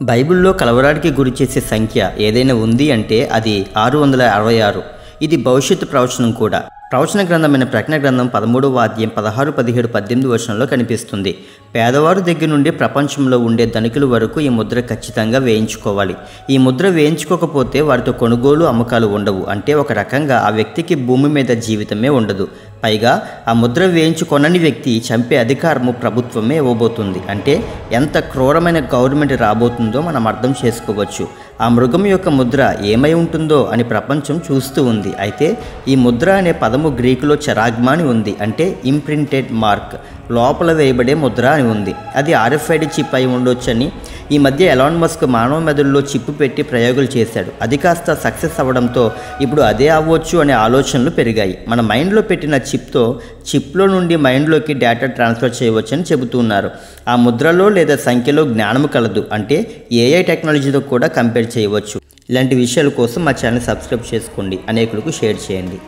బైబిల్లో కలవరానికి గురిచేసే సంఖ్య ఏదైనా ఉంది అంటే అది 666. ఇది భవిష్యత్తు ప్రవచనం కూడా. ప్రవచన గ్రంథమైన ప్రకటన గ్రంథం 13వ అధ్యాయం 16, 17, 18 వచనంలో కనిపిస్తుంది. పేదవారు దగ్గర నుండి ప్రపంచంలో ఉండే ధనికుల వరకు ఈ ముద్ర ఖచ్చితంగా వేయించుకోవాలి. ఈ ముద్ర వేయించుకోకపోతే వారితో కొనుగోలు అమ్మకాలు ఉండవు. అంటే ఒక రకంగా ఆ వ్యక్తికి భూమి మీద జీవితమే ఉండదు. పైగా ఆ ముద్ర వేయించుకొనని వ్యక్తి చంపే అధికారము ప్రభుత్వమే ఇవ్వబోతుంది. అంటే ఎంత క్రూరమైన గవర్నమెంట్ రాబోతుందో మనం అర్థం చేసుకోవచ్చు. ఆ మృగం యొక్క ముద్ర ఏమై ఉంటుందో అని ప్రపంచం చూస్తూ ఉంది. అయితే ఈ ముద్ర అనే పదము గ్రీకులో చెరాగ్మా అని ఉంది. అంటే ఇంప్రింటెడ్ మార్క్, లోపల వేయబడే ముద్ర అని ఉంది. అది RFID చిప్ అయి ఉండొచ్చని ఈ మధ్య ఎలాన్ మస్క్ మానవ మెదడులో చిప్పు పెట్టి ప్రయోగాలు చేశాడు. అది కాస్త సక్సెస్ అవ్వడంతో ఇప్పుడు అదే అవ్వచ్చు అనే ఆలోచనలు పెరిగాయి. మన మైండ్లో పెట్టిన చిప్లో నుండి మైండ్లోకి డేటా ట్రాన్స్ఫర్ చేయవచ్చని చెబుతున్నారు. ఆ ముద్రలో లేదా సంఖ్యలో జ్ఞానము కలదు. అంటే AI టెక్నాలజీతో కూడా కంపేర్ చేయవచ్చు. ఇలాంటి విషయాల కోసం మా ఛానల్ సబ్స్క్రైబ్ చేసుకోండి, అనేకులకు షేర్ చేయండి.